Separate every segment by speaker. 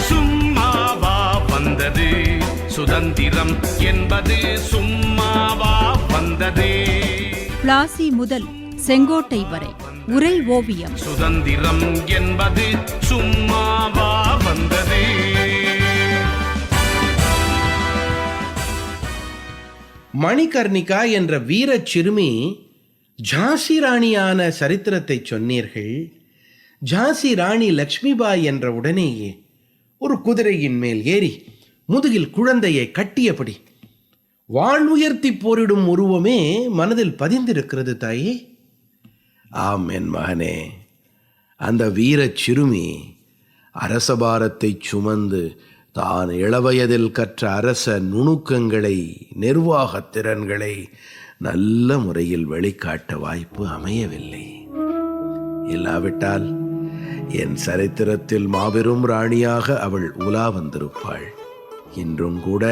Speaker 1: சும்மாவா வந்தது சுதந்திரம் என்பது சும்மாவா வந்தது.
Speaker 2: பிளாசி முதல் செங்கோட்டை வரை உரை ஓவியம்.
Speaker 1: சுதந்திரம் என்பது சும்மாவா வந்தது.
Speaker 3: மணிகர்ணிகா என்ற வீரச் சிறுமி ஜான்சி ராணியான சரித்திரத்தை சொன்னீர்கள். ஜான்சி ராணி லக்ஷ்மிபாய் என்ற உடனேயே ஒரு குதிரையின் மேல் ஏறி முதுகில் குழந்தையை கட்டியபடி வாள் உயர்த்தி போரிடும் உருவமே மனதில் பதிந்திருக்கிறது தாயே. ஆம் என் மகனே, அந்த வீரச் சிறுமி அரசபாரத்தை சுமந்து தான் இளவயதில் கற்ற அரச நுணுக்கங்களை, நிர்வாகத் திறன்களை நல்ல முறையில் வெளிக்காட்ட வாய்ப்பு அமையவில்லை. இல்லாவிட்டால் என் சரித்திரத்தில் மாபெரும் ராணியாக அவள் உலா வந்திருப்பாள். இன்றும் கூட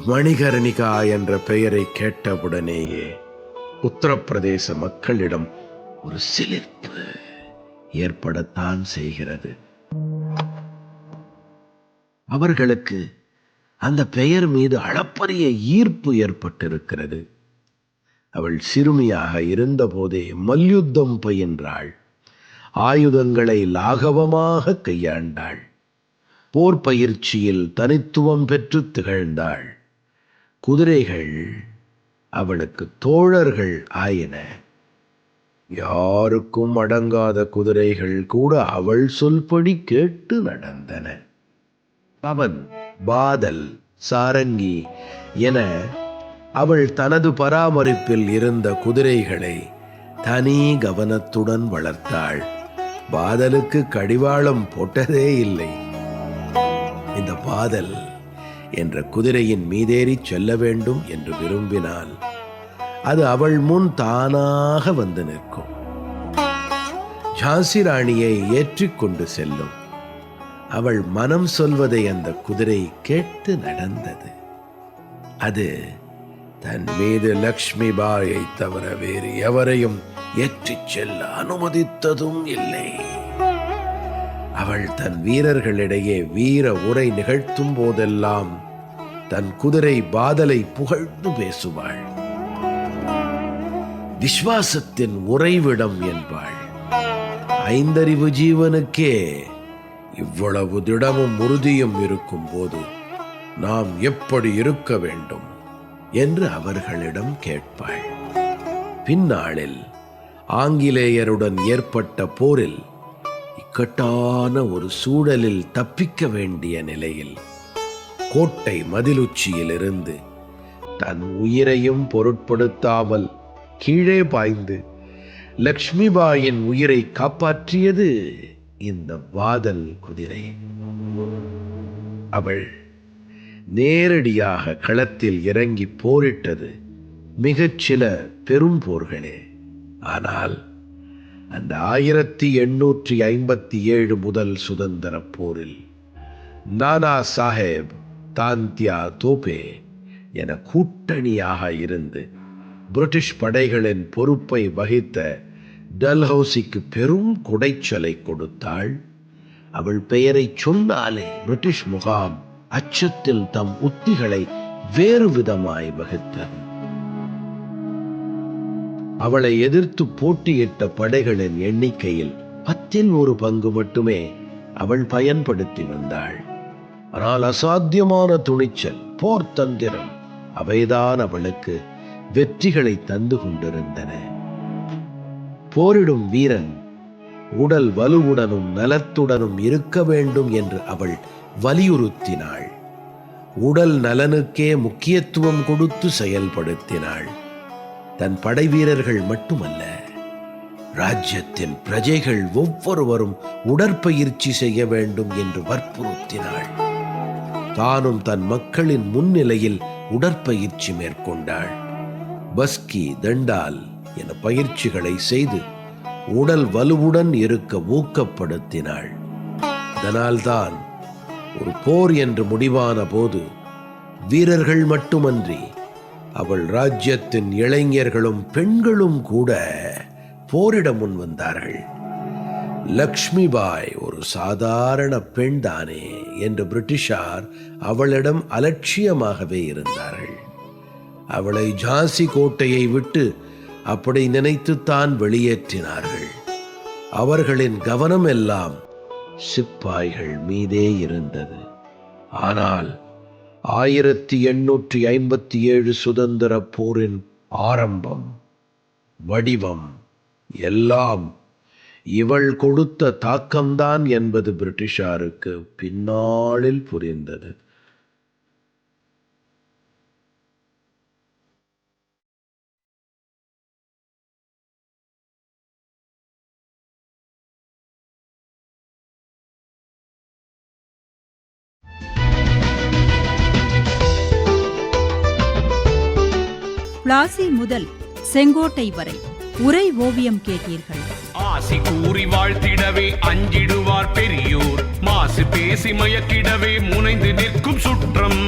Speaker 3: மணிகர்ணிகா என்ற பெயரை கேட்டவுடனேயே உத்தரப்பிரதேச மக்களிடம் ஒரு சிலிர்ப்பு ஏற்படத்தான் செய்கிறது. அவர்களுக்கு அந்த பெயர் மீது அளப்பரிய ஈர்ப்பு ஏற்பட்டிருக்கிறது. அவள் சிறுமியாக இருந்தபோதே மல்யுத்தம் பயின்றாள். ஆயுதங்களை லாகவமாக கையாண்டாள். போர் பயிற்சியில் தனித்துவம் பெற்று திகழ்ந்தாள். குதிரைகள் அவளுக்கு தோழர்கள் ஆயின. யாருக்கும் அடங்காத குதிரைகள் கூட அவள் சொல்படி கேட்டு நடந்தன. பவன், பாதல், சாரங்கி என அவள் தனது பராமரிப்பில் இருந்த குதிரைகளை தனி கவனத்துடன் வளர்த்தாள். பாதலுக்கு கடிவாளம் போட்டதே இல்லை. இந்த பாதல் என்ற குதிரையின் மீதேறி செல்ல வேண்டும் என்று விரும்பினால் அது அவள் முன் தானாக வந்து நிற்கும். ஜான்சி ராணியை ஏற்றிக்கொண்டு செல்லும். அவள் மனம் சொல்வதை அந்த குதிரை கேட்டு நடந்தது. அது தன் மீது லக்ஷ்மிபாயை தவிர வேறு எவரையும் ஏற்றிச் செல்ல அனுமதித்ததும் இல்லை. அவள் தன் வீரர்களிடையே வீர உரை நிகழ்த்தும் போதெல்லாம் தன் குதிரை பாதலை புகழ்ந்து பேசுவாள். விஸ்வாசத்தின் உறைவிடம் என்பாள். ஐந்தறிவு ஜீவனுக்கே இவ்வளவு திடமும் உறுதியும் இருக்கும் போது நாம் எப்படி இருக்க வேண்டும் என்று அவர்களிடம் கேட்பாள். பின்னாளில் ஆங்கிலேயருடன் ஏற்பட்ட போரில் இக்கட்டான ஒரு சூழலில் தப்பிக்க வேண்டிய நிலையில் கோட்டை மதிலுச்சியில் இருந்து தன் உயிரையும் பொருட்படுத்தாமல் கீழே பாய்ந்து லக்ஷ்மிபாயின் உயிரை காப்பாற்றியது இந்த பாதல் குதிரை. அவள் நேரடியாக களத்தில் இறங்கி போரிட்டது மிகச் சில பெரும் போர்களே. ஆனால் அந்த 1857 முதல் சுதந்திர போரில் நானா சாஹேப், தாந்தியா தோப்பே என கூட்டணியாக இருந்து பிரிட்டிஷ் படைகளின் பொறுப்பை வகித்த டல்ஹௌசிக்கு பெரும் குடைச்சலை கொடுத்தாள். அவள் பெயரை சொன்னாலே பிரிட்டிஷ் முகாம் அச்சத்தில் தம் உத்திகளை வேறு விதமாய் வகுத்தது. அவளை எதிர்த்து போட்டியிட்ட படைகளின் எண்ணிக்கையில் 1/10 மட்டுமே அவள் பயன்படுத்தி வந்தாள். ஆனால் அசாத்தியமான துணிச்சல், போர்த்தந்திரம் அவைதான் அவளுக்கு வெற்றிகளை தந்து கொண்டிருந்தன. போரிடும் வீரன் உடல் வலுவுடனும் நலத்துடனும் இருக்க வேண்டும் என்று அவள் வலியுறுத்தினாள். உடல் நலனுக்கே முக்கியத்துவம் கொடுத்து செயல்படுத்தினாள். தன் படை வீரர்கள் மட்டுமல்ல, ராஜ்யத்தின் பிரஜைகள் ஒவ்வொருவரும் உடற்பயிற்சி செய்ய வேண்டும் என்று வற்புறுத்தினாள். தானும் தன் மக்களின் முன்னிலையில் உடற்பயிற்சி மேற்கொண்டாள். பஸ்கி, தண்டால் என பயிற்சிகளை செய்து உடல் வலுவுடன் இருக்க ஊக்கப்படுத்தினாள். அதனால்தான் ஒரு போர் என்று முடிவான போது வீரர்கள் மட்டுமன்றி அவள் ராஜ்யத்தின் இளைஞர்களும் பெண்களும் கூட போரிட முன் வந்தார்கள். லக்ஷ்மிபாய் ஒரு சாதாரண பெண்தானே என்று பிரிட்டிஷார் அவளிடம் அலட்சியமாகவே இருந்தார்கள். அவளை ஜான்சி கோட்டையை விட்டு அப்படி நினைத்துத்தான் வெளியேற்றினார்கள். அவர்களின் கவனம் எல்லாம் சிப்பாய்கள் மீதே இருந்தது. ஆனால் 1857 சுதந்திர போரின் ஆரம்பம், வடிவம் எல்லாம் இவள் கொடுத்த தாக்கம்தான் என்பது பிரிட்டிஷாருக்கு பின்னாளில் புரிந்தது.
Speaker 2: பிளாசி முதல் செங்கோட்டை வரை உரை ஓவியம் கேட்டீர்கள்.
Speaker 1: ஆசி கூறி வாழ்த்திடவே அஞ்சிடுவார் பெரியோர், மாசு பேசி மயக்கிடவே முனைந்து நிற்கும் சுற்றம்.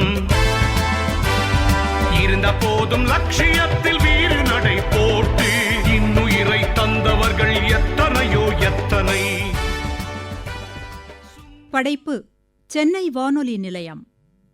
Speaker 1: இருந்த போதும் லட்சியத்தில் வீறு நடை போட்டு இன்னுயிரை தந்தவர்கள் எத்தனையோ எத்தனை.
Speaker 2: படைப்பு சென்னை வானொலி நிலையம்.